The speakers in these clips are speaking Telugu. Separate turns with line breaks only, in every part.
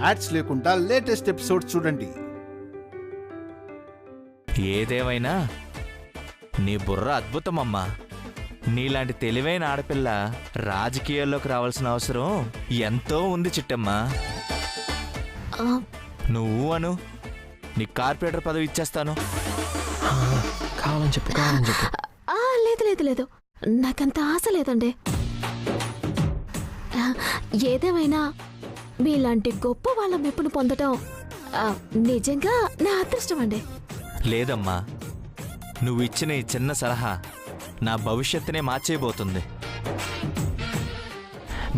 యాడ్స్ లేకుండా లేటెస్ట్ ఎపిసోడ్స్ చూడండి.
ఏదేమైనా నీ బుర్ర అద్భుతమమ్మా. నీలాంటి తెలివైన ఆడపిల్ల రాజకీయాల్లోకి రావాల్సిన అవసరం ఎంతో ఉంది చిట్టమ్మా. నువ్వు అను, నీ కార్పొరేటర్ పదవి ఇచ్చేస్తాను.
కావాలని చెప్పు.
లేదు లేదు లేదు, నాకంత ఆశ లేదండి. ఏదేమైనా మీలాంటి గొప్ప వాళ్ళ మెప్పును పొందటం నిజంగా నా అదృష్టం అండి.
లేదమ్మా, నువ్వు ఇచ్చిన ఈ చిన్న సలహా నా భవిష్యత్తునే మార్చేయబోతుంది.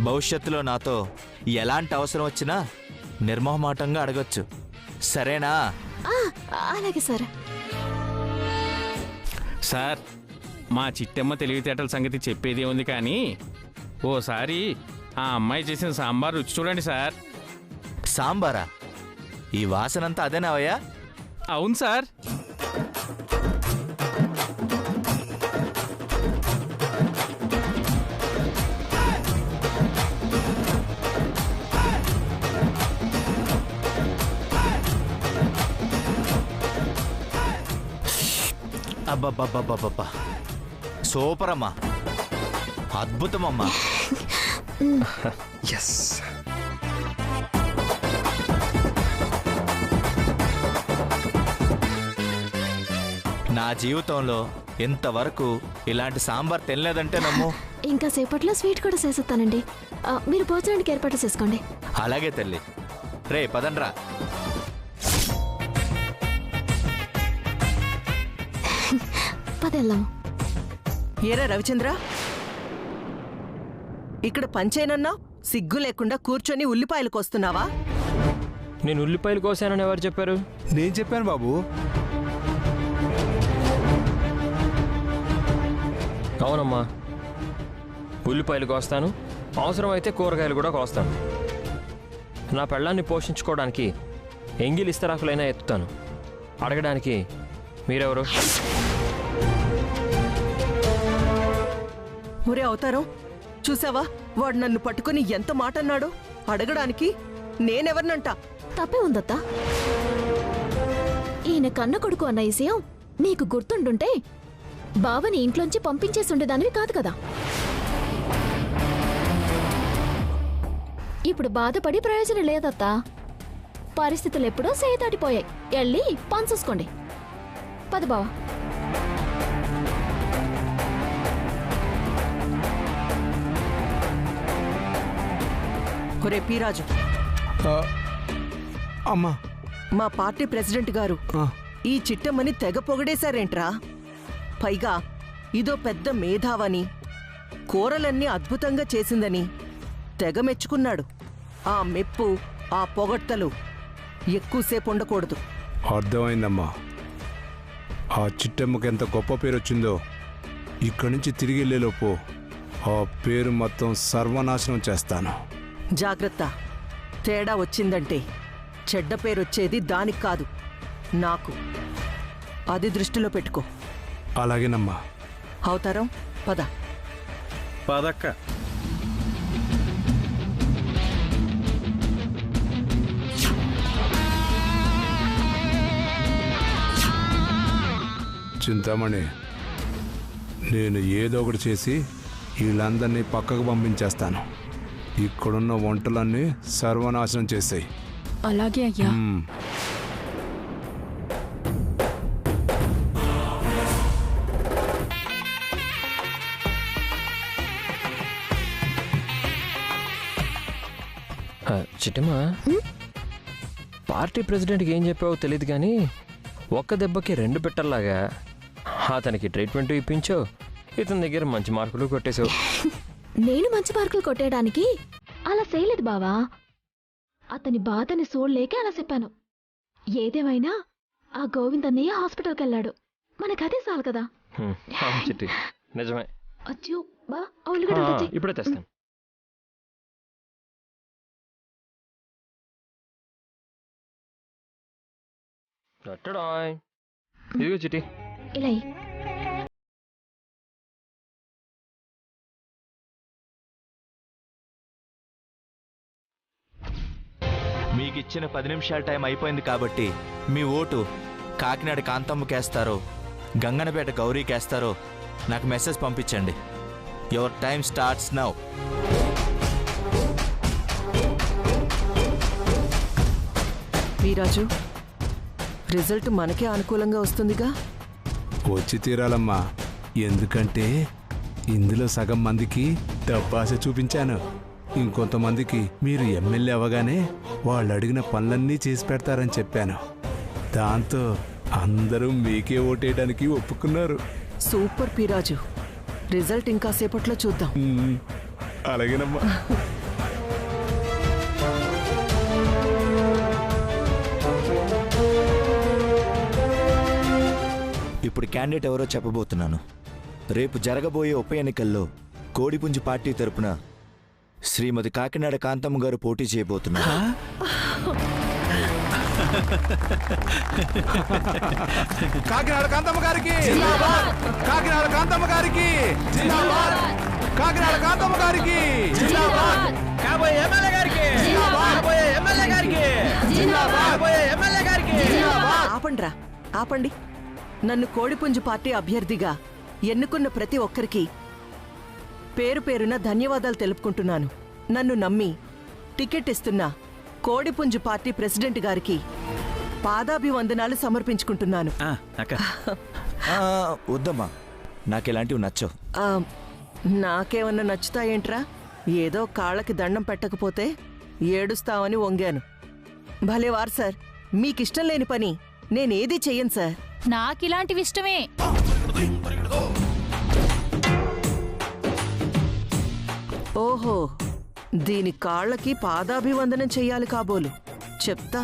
భవిష్యత్తులో నాతో ఎలాంటి అవసరం వచ్చినా నిర్మోహమాటంగా అడగొచ్చు, సరేనా?
అలాగే సార్.
సార్, మా చిట్టమ్మ తెలివితేటల సంగతి చెప్పేదే ఉంది, కానీ ఓసారి ఆ అమ్మాయి చేసిన సాంబార్ రుచి చూడండి సార్.
సాంబారా? ఈ వాసనంతా అదేనావయ్యా?
అవును సార్.
అబ్బబ్బబ్బబ్బబ్బా, సూపర్ అమ్మా, అద్భుతమమ్మా.
ఎస్.
నా జీవితంలో ఇంతవరకు ఇలాంటి సాంబార్ తినలేదంటే నమ్ము.
ఇంకా సేపట్లో స్వీట్ కూడా చేసేస్తానండి. మీరు భోజనానికి ఏర్పాటు చేసుకోండి.
అలాగే తల్లి. రే పదండ్రా.
పదెళ్దాం.
ఏరా రవిచంద్ర, ఇక్కడ పంచేనన్నా సిగ్గు లేకుండా కూర్చొని ఉల్లిపాయలు కోస్తున్నావా?
నేను ఉల్లిపాయలు కోసానని ఎవరు చెప్పారు?
నేను చెప్పాను బాబు.
అవునమ్మా, ఉల్లిపాయలు కోస్తాను, అవసరమైతే కూరగాయలు కూడా కోస్తాను. నా పెళ్ళాన్ని పోషించుకోవడానికి ఎంగిలి ఇస్తరాకులైనా ఎత్తుతాను. అడగడానికి మీరెవరు?
ఒరే అవతారం, చూసావా వాడు నన్ను పట్టుకుని ఎంత మాట అన్నాడు? అడగడానికి నేనెవరినంట?
తప్పే ఉందత్తా. ఈయన కన్న కొడుకు అన్న విషయం నీకు గుర్తుండుంటే బావని ఇంట్లోంచి పంపించేసి ఉండేదానివి కాదు కదా. ఇప్పుడు బాధపడి ప్రయోజనం లేదత్తా. పరిస్థితులు ఎప్పుడో సేదాటిపోయాయి. వెళ్ళి పని చూసుకోండి. పద బావా.
ఒరే పీరాజు,
అమ్మా,
మా పార్టీ ప్రెసిడెంట్ గారు ఈ చిట్టమ్మని తెగ పొగడేశారేంట్రా? పైగా ఇదో పెద్ద మేధావని, కూరలన్నీ అద్భుతంగా చేసిందని తెగ మెచ్చుకున్నాడు. ఆ మెప్పు, ఆ పొగడ్తలు ఎక్కువసేపు ఉండకూడదు.
అర్థమైందమ్మా. ఆ చిట్టమ్మకి ఎంత గొప్ప పేరు వచ్చిందో ఇక్కడి నుంచి తిరిగి వెళ్ళేలోపు ఆ పేరు మొత్తం సర్వనాశనం చేస్తాను.
జాగ్రత్త. తేడా వచ్చిందంటే చెడ్డ పేరొచ్చేది దానికి కాదు, నాకు. అది దృష్టిలో పెట్టుకో.
అలాగేనమ్మా.
అవతారం, పద.
పదక్క.
చింతామణి, నేను ఏదో ఒకటి చేసి వీళ్ళందరినీ పక్కకు పంపించేస్తాను. ఇక్కడున్న వంటలన్నీ సర్వనాశనం చేసాయి.
అలాగే అయ్యా.
చిట్టమ్మా, పార్టీ ప్రెసిడెంట్కి ఏం చెప్పావో తెలియదు కానీ ఒక్క దెబ్బకి రెండు పెట్టల్లాగా అతనికి ట్రీట్మెంట్ ఇప్పించావు, ఇతని దగ్గర మంచి మార్కులు కొట్టేశావు.
నేను మంచి మార్కులు కొట్టేయడానికి అలా చేయలేదు బావా. అతని బాధని చూడలేకే అలా చెప్పాను. ఏదేమైనా ఆ గోవిందన్నయ్య హాస్పిటల్కి వెళ్ళాడు. మనకదే చాలు కదా.
చిట్టి, నిజమే.
అచ్చో బా,
ఇప్పుడే తెస్తాను. ఇదిగో చిట్టి.
ఇలా
మీకు ఇచ్చిన 10 నిమిషాల టైం అయిపోయింది కాబట్టి మీ ఓటు కాకినాడ కాంతమ్మకేస్తారో గంగనపేట గౌరీకేస్తారో నాకు మెసేజ్ పంపించండి. Your time starts now.
Veeraju, result మనకే అనుకూలంగా వస్తుందిగా?
వచ్చి తీరాలమ్మా. ఎందుకంటే ఇందులో సగం మందికి డబ్బాస చూపించాను. ఇంకొంతమందికి మీరు ఎమ్మెల్యే అవ్వగానే వాళ్ళు అడిగిన పనులన్నీ చేసి పెడతారని చెప్పాను. దాంతో అందరూ మీకే ఓటేయడానికి ఒప్పుకున్నారు.
సూపర్ పీరాజు. రిజల్ట్ ఇంకా సేపట్లో చూద్దాం.
అలాగేనమ్మా.
ఇప్పుడు క్యాండిడేట్ ఎవరో చెప్పబోతున్నాను. రేపు జరగబోయే ఉప ఎన్నికల్లో కోడిపుంజి పార్టీ తరపున శ్రీమతి కాకినాడ కాంతమ్మ గారు పోటీ చేయబోతున్నారు.
కాకినాడ కాంతమ్మ గారికి, కాకినాడ కాంతమ్మ గారికి, కాకినాడ కాంతమ్మ గారికి,
ఆపండ్రా, ఆపండి. నన్ను కోడిపుంజు పార్టీ అభ్యర్థిగా ఎన్నుకున్న ప్రతి ఒక్కరికి పేరు పేరున ధన్యవాదాలు తెలుపుకుంటున్నాను. నన్ను నమ్మి టికెట్ ఇస్తున్న కోడిపుంజు పార్టీ ప్రెసిడెంట్ గారికి పాదాభివందనాలు సమర్పించుకుంటున్నాను.
వద్దమ్మా, నాకు ఇలాంటివి నచ్చవు.
నాకేమన్నా నచ్చుతాయేంట్రా? ఏదో కాళ్ళకి దండం పెట్టకపోతే ఏడుస్తావని వంగాను. భలేవారు సార్, మీకిష్టం లేని పని నేనేదీ చెయ్యను సార్.
నాకిలాంటివి ఇష్టమే.
ఓహో, దీని కాళ్ళకి పాదాభివందనం చెయ్యాలి కాబోలు. చెప్తా.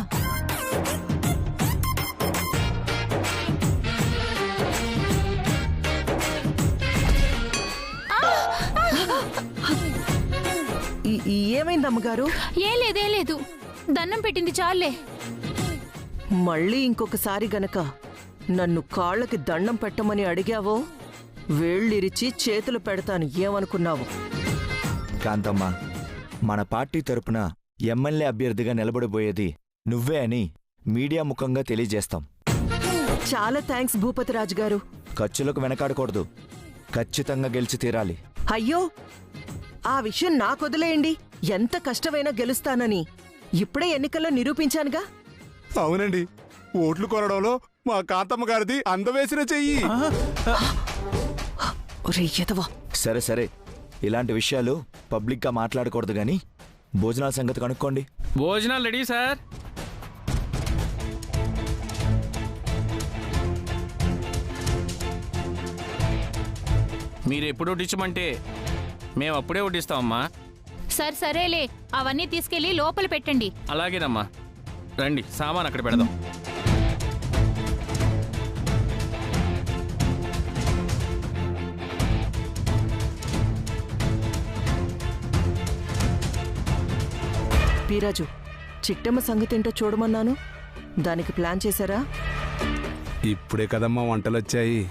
ఏమైంది అమ్మగారు?
ఏం లేదు, దండం పెట్టింది చాలే.
మళ్ళీ ఇంకొకసారి గనక నన్ను కాళ్ళకి దండం పెట్టమని అడిగావో వేళ్ళిరిచి చేతులు పెడతాను. ఏమనుకున్నావు?
కాంతమ్మ, మన పార్టీ తరపున ఎమ్మెల్యే అభ్యర్థిగా నిలబడబోయేది నువ్వే అని మీడియా ముఖంగా తెలియజేస్తాం.
చాలా థ్యాంక్స్ భూపతిరాజు గారు.
ఖర్చులకు వెనకాడకూడదు, ఖచ్చితంగా గెలిచి తీరాలి.
అయ్యో, ఆ విషయం నాకొదిలేయండి. ఎంత కష్టమైనా గెలుస్తానని ఇప్పుడే ఎన్నికల్లో నిరూపించానుగా.
అవునండి, ఓట్లు కొనడంలో మా కాంతమ్మ గారిది అందవేసిన చెయ్యి.
సరే సరే, ఇలాంటి విషయాలు పబ్లిక్గా మాట్లాడకూడదు గాని భోజనాల సంగతి కనుక్కోండి.
భోజనాలు రెడీ సార్. మీరు ఎప్పుడు వడ్డించమంటే మేము అప్పుడే వడ్డిస్తామమ్మా.
సరేలే, అవన్నీ తీసుకెళ్లి లోపల పెట్టండి.
అలాగేనమ్మా, రండి సామాన్ అక్కడ పెడదాం.
పీరాజు, చిట్టమ్మ సంగతేంటో చూడమన్నాను. దానికి ప్లాన్ చేశారా?
ఇప్పుడే కదమ్మా వంటలొచ్చాయి.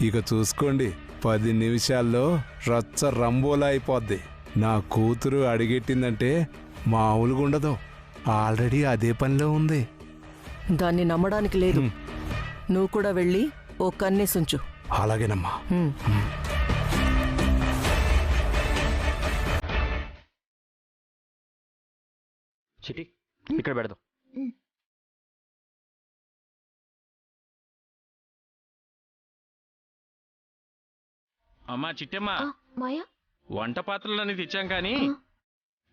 ఇక చూసుకోండి, 10 నిమిషాల్లో రచ్చ రంబోలా అయిపోద్ది. నా కూతురు అడిగెట్టిందంటే మామూలుగా ఉండదు. ఆల్రెడీ అదే పనిలో ఉంది.
దాన్ని నమ్మడానికి లేదు. నువ్వు కూడా వెళ్ళి ఓ కన్నేసుంచు.
అలాగేనమ్మా.
చిటి ఇక్కడ పెడదాం.
అమ్మా చిట్టమ్మా,
మాయా,
వంట పాత్రలన్నీ తెచ్చాం కానీ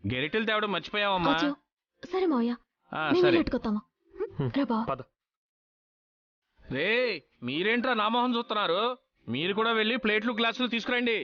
గెరిటెలు తేవడం మర్చిపోయావమ్మా.
సరే మాయా,
సరే.
పద.
రే, మీరేంట్రా నామోహం చూస్తున్నారు? మీరు కూడా వెళ్ళి ప్లేట్లు గ్లాసులు తీసుకురండి.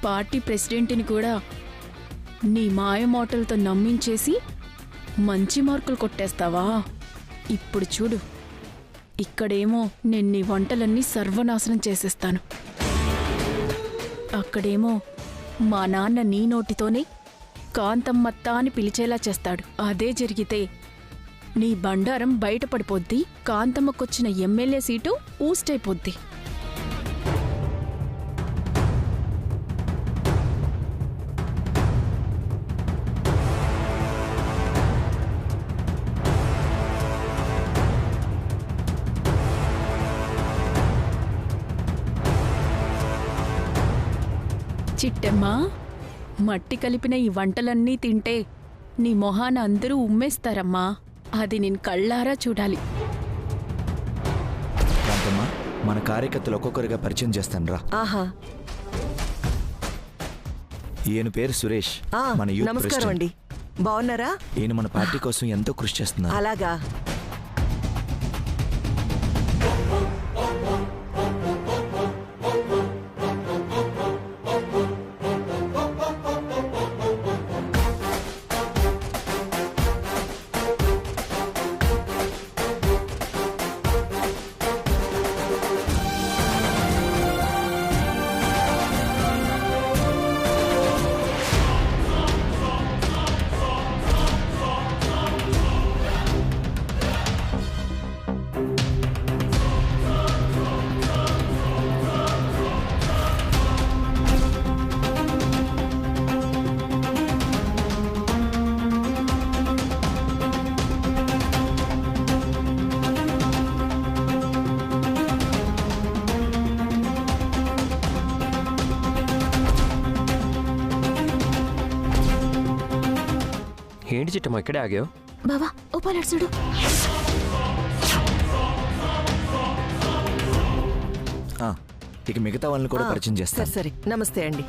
పార్టీ ప్రెసిడెంట్ని కూడా
నీ మాయమాటలతో నమ్మించేసి మంచి మార్కులు కొట్టేస్తావా? ఇప్పుడు చూడు, ఇక్కడేమో నేను నీ వంటలన్నీ సర్వనాశనం చేసేస్తాను. అక్కడేమో మా నాన్న నీ నోటితోనే కాంతమ్మత్త అని పిలిచేలా చేస్తాడు. అదే జరిగితే నీ బండారం బయటపడిపోద్ది, కాంతమ్మకొచ్చిన ఎమ్మెల్యే సీటు ఊస్టైపోద్ది. చిట్టమ్మా, మట్టి కలిపిన ఈ వంటలన్నీ తింటే నీ మొహాన అందరూ ఉమ్మేస్తారమ్మా. అది నేను కళ్ళారా చూడాలి.
కాంతమ్మ, మన కార్యకర్తలు ఒక్కొక్కరిగా పరిచయం చేస్తాను రా.
ఆహా,
ఈయన పేరు సురేష్, మన యూత్
నమస్కారం అండి. బాగున్నారా?
ఈయన మన పార్టీ కోసం ఎంతో కృషి చేస్తున్నారు.
అలాగా.
ఏంటి చిట్టమ్మ ఇక్కడే ఆగావు?
బావా ఓ పాలెట్ చూడు.
ఇక మిగతా వాళ్ళని కూడా పరిచయం చేస్తాను.
సరే, నమస్తే అండి.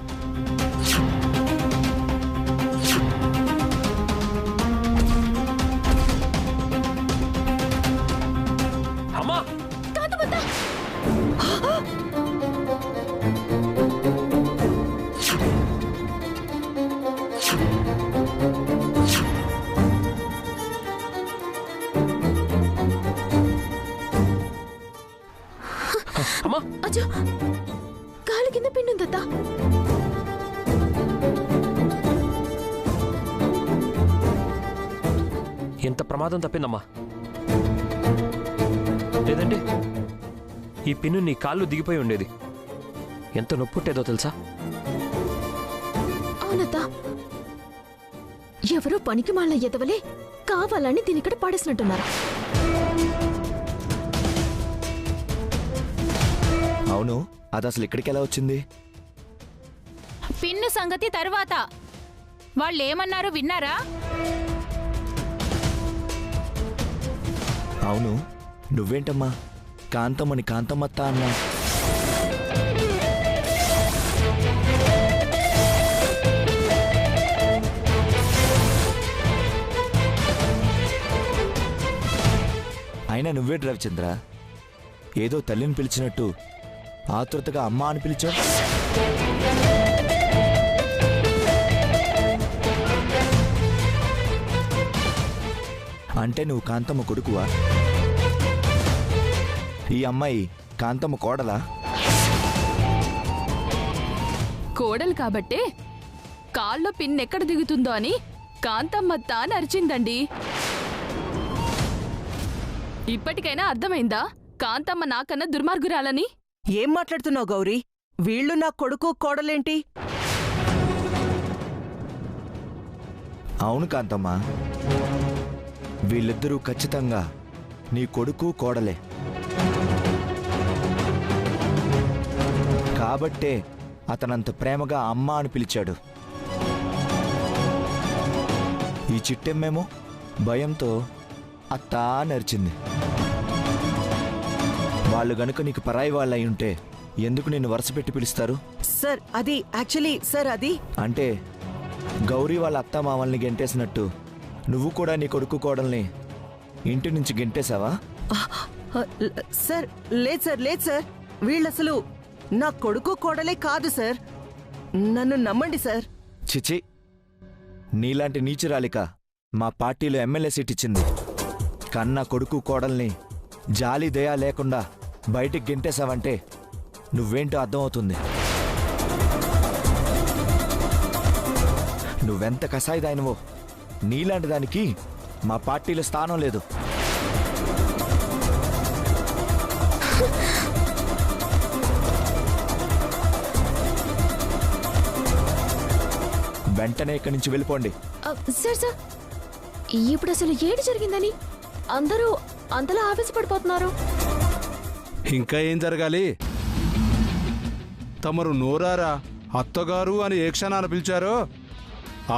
అమ్మా, అమ్మా,
అచ్చో, కాలు కింద పిండుందత్తా.
ఎంత ప్రమాదం తప్పిందమ్మా. లేదంటే ఈ పిన్ను నీ కాళ్ళు దిగిపోయి ఉండేది. ఎంత నొప్పుట్టేదో తెలుసా?
అవునత్తా, ఎవరో పనికి మాళ్ళ ఎదవలే కావాలని దీనిక్కడ పడేసినట్టున్నారు.
అవును, అది అసలు ఇక్కడికి ఎలా వచ్చింది?
పిన్ను సంగతి తరువాత. వాళ్ళేమన్నారు విన్నారా?
అవును, నువ్వేంటమ్మా కాంతమ్మని కాంతమ్మత్త అన్నా? అయినా నువ్వే రవిచంద్ర, ఏదో తల్లిని పిలిచినట్టు ఆతృతగా అమ్మ అని పిలిచావు. అంటే నువ్వు కాంతమ్మ కొడుకువా? ఈ అమ్మాయి కాంతమ్మ కోడలా?
కోడలు కాబట్టే కాల్లో పిన్నెక్కడ దిగుతుందో అని కాంతమ్మత్త అని అరిచిందండి. ఇప్పటికైనా అర్థమైందా కాంతమ్మ నాకన్నా దుర్మార్గురాలని?
ఏం మాట్లాడుతున్నావు గౌరీ? వీళ్ళు నా కొడుకు కోడలేంటి?
అవును కాంతమ్మ, వీళ్ళిద్దరూ ఖచ్చితంగా నీ కొడుకు కోడలే. కాబట్టే అతనంత ప్రేమగా అమ్మ అని పిలిచాడు. ఈ చిట్టెమ్మేమో భయంతో అత్తా నరిచింది. వాళ్ళు గనుక నీకు పరాయి వాళ్ళై ఉంటే ఎందుకు నిన్ను వరుస పెట్టి పిలుస్తారు?
సార్ అది యాక్చువల్లీ సార్ అది
అంటే గౌరీ వాళ్ళ అత్త మామల్ని గెంటేసినట్టు నువ్వు కూడా నీ కొడుకు కోడల్ని ఇంటి నుంచి గెంటేశావా?
సార్ లేదు సార్, లేదు సార్. వీళ్ళసలు నా కొడుకు కోడలే కాదు సార్. నన్ను నమ్మండి సార్.
చిచి, నీలాంటి నీచురాలిక మా పార్టీలో ఎమ్మెల్యే సీట్ ఇచ్చింది. కన్న కొడుకు కోడల్ని జాలి దయా లేకుండా బయటికి గెంటేశావంటే నువ్వేంటో అర్థమవుతుంది. నువ్వెంత కసాయిదాయనవో నీలాంటి దానికి మా పార్టీలో స్థానం లేదు. వెంటనే ఇక్కడి నుంచి వెళ్ళిపోండి.
సార్ సార్, ఇప్పుడు అసలు ఏడు జరిగిందని అందరూ అంతలా ఆవేశపడిపోతున్నారు.
ఇంకా ఏం జరగాలి? తమరు నోరారా అత్తగారు అని ఏ క్షణాన పిలిచారో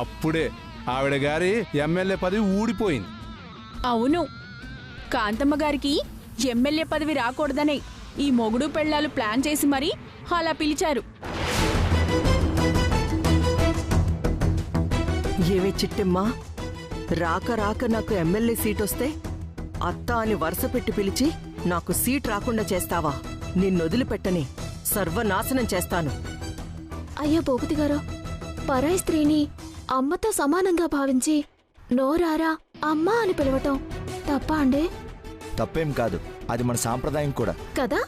అప్పుడే ఆవిడ గారి ఎమ్మెల్యే పదవి ఊడిపోయింది.
అవును, కాంతమ్మ గారికి ఎమ్మెల్యే పదవి రాకూడదనే ఈ మొగుడు పెళ్ళాలు ప్లాన్ చేసి మరీ అలా పిలిచారు.
ఏమే చిట్టెమ్మా, రాక రాక నాకు ఎమ్మెల్యే సీట్ వస్తే అత్త అని వరుస పెట్టి పిలిచి నాకు సీట్ రాకుండా చేస్తావా? నిన్నొదిలిపెట్టని సర్వనాశనం చేస్తాను.
అయ్యా భూపతి గారు, పరాయి స్త్రీని అమ్మతో సమానంగా భావించి నోరారా అమ్మా అని పిలవటం తప్ప అండి?
తప్పేం కాదు, అది మన సాంప్రదాయం కూడా
కదా.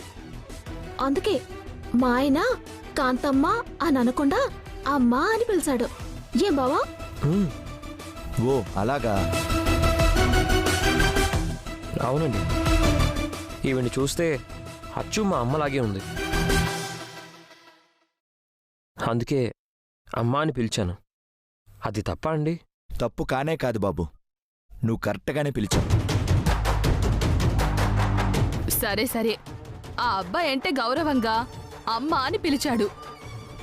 అందుకే మా ఆయన కాంతమ్మ అని అనకుండా అమ్మా అని పిలిచాడు. ఏం బావా?
ఓ అలాగా.
అవునండి, ఈవిని చూస్తే అచ్చు మా అమ్మలాగే ఉంది. అందుకే అమ్మ అని పిలిచాను. అది తప్ప అండి?
తప్పు కానే కాదు బాబు, నువ్వు కరెక్ట్గానే పిలిచావు.
సరే సరే, ఆ అబ్బాయి అంటే గౌరవంగా అమ్మ అని పిలిచాడు,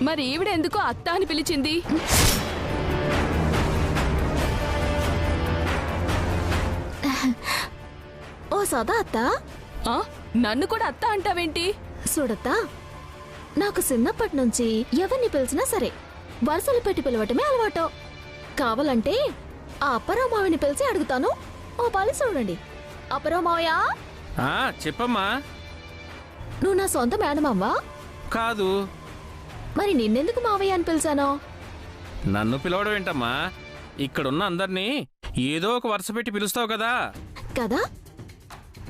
మరి ఈవిడెందుకు అత్త అని పిలిచింది?
ఓ సదా అత్త,
నన్ను కూడా అత్త అంటావేంటి?
చూడత్తా, నాకు చిన్నప్పటి నుంచి ఎవరిని పిలిచినా సరే వరుసలు పెట్టి పిలవటమే అలవాటు. కావాలంటే ఆ అప్పారావు మావిని పిలిచి అడుగుతాను. ఓ పాలి చూడండి. అప్పారావు మావయ్య,
చెప్పమ్మా.
నువ్వు నా సొంత మేనమావా?
కాదు.
మరి నిన్నెందుకు మావయ్య అని పిలిచాను?
నన్ను పిలవడం ఏంటమ్మా, ఇక్కడున్న అందరినీ ఏదో ఒక వరుస పెట్టి పిలుస్తావు కదా.
కదా,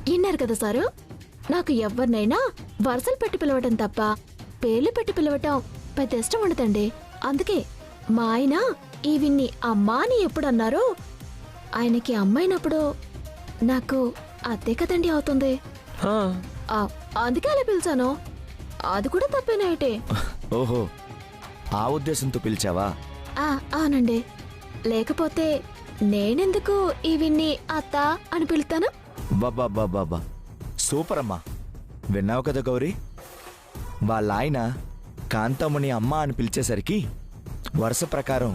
విన్నారు కదా సారు, నాకు ఎవరినైనా వరుసలు పెట్టి పిలవటం తప్ప పేర్లు పెట్టి పిలవటం పెద్ద ఇష్టం ఉండదండి. అందుకే మా ఆయన ఈవిన్ని అమ్మా అని ఎప్పుడు అన్నారో ఆయనకి అమ్మైనప్పుడు నాకు అత్తే కదండి అవుతుంది. అందుకే అలా పిలిచాను. అది కూడా తప్పేనాయిటే.
ఓహో, ఆ ఉద్దేశంతో పిలిచావా?
అవునండి, లేకపోతే నేనెందుకు ఈవిన్ని అత్త అని పిలుతాను?
బాబా బాబా, సూపర్ అమ్మా. విన్నావు కదా గౌరీ, వాళ్ళ ఆయన కాంతమ్మని అమ్మ అని పిలిచేసరికి వరుస ప్రకారం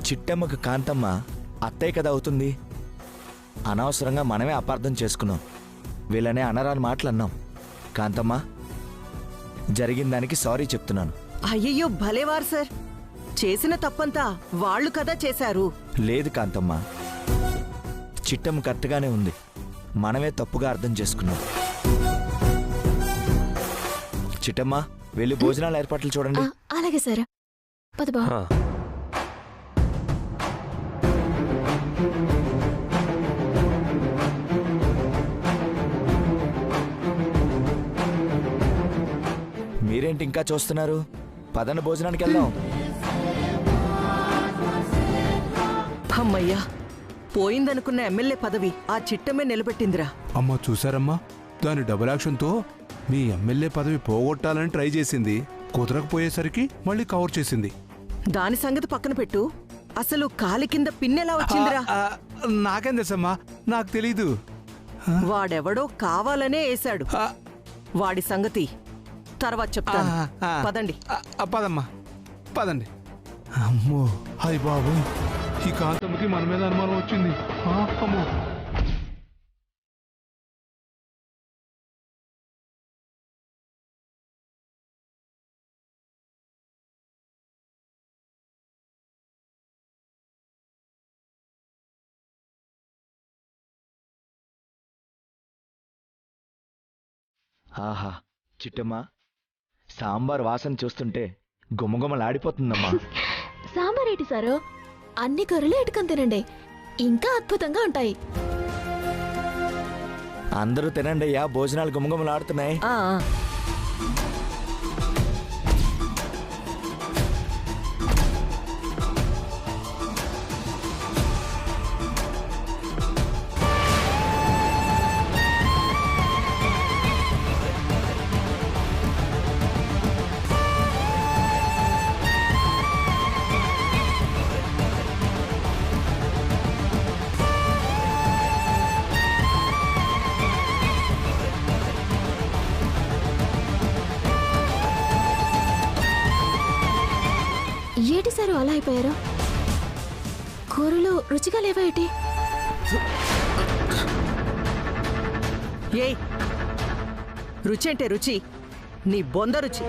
చిట్టమ్మకు కాంతమ్మ అత్తయ్య కదా అవుతుంది. అనవసరంగా మనమే అపార్థం చేసుకున్నాం. వీళ్ళనే అనరాని మాటలు అన్నాం. కాంతమ్మ, జరిగిన దానికి సారీ చెప్తున్నాను.
అయ్యయ్యో భలేవారు సార్, చేసిన తప్పంతా వాళ్ళు కదా చేశారు.
లేదు కాంతమ్మ, చిట్టమ్మ కరెక్ట్గానే ఉంది. మనమే తప్పుగా అర్థం చేసుకున్నాం. చిట్టమ్మ, వెళ్ళి భోజనాల ఏర్పాట్లు చూడండి.
అలాగే సార్, పద బా.
మీరేంటి ఇంకా చూస్తున్నారు? పదన భోజనానికి వెళ్దాం.
అమ్మయ్యా, పోయిందనుకున్న ఎమ్మెల్యే పదవి ఆ చిట్టమే నిలబెట్టిందిరా.
అమ్మా చూసారమ్మా, దాని డబుల్ యాక్షన్తో మీ ఎమ్మెల్యే పదవి పోగొట్టాలని ట్రై చేసింది. కుదరకపోయేసరికి మళ్ళీ కవర్ చేసింది.
దాని సంగతి పక్కన పెట్టు, అసలు కాలి కింద పిన్నెలా వచ్చిందిరా?
నాకేం తెలుసమ్మా, నాకు తెలీదు.
వాడెవడో కావాలనే వేశాడు. వాడి సంగతి తర్వాత చెప్తాను. పదండి.
పదమ్మా, పదండి. అమ్మో, హాయ్ బాబు, ఈ కాంతమ్మకి మన మీద అనుమానం వచ్చింది. అమ్మో.
ఆహా, చిట్టమ్మ, సాంబార్ వాసన చూస్తుంటే గుమగుమలాడిపోతుందమ్మా.
సాంబార్ ఏంటి సారు? అన్ని కూరలు ఎటుకొని తినండి, ఇంకా అద్భుతంగా ఉంటాయి.
అందరూ తినండి అయ్యా, భోజనాలు గుమగుమలాడుతున్నాయి.
ఆ, ఆ.
ఏటి సారు అలా అయిపోయారు? కూరలు రుచిగా లేవా ఏటి?
ఏయ్, రుచి అంటే రుచి, నీ బొంద రుచి.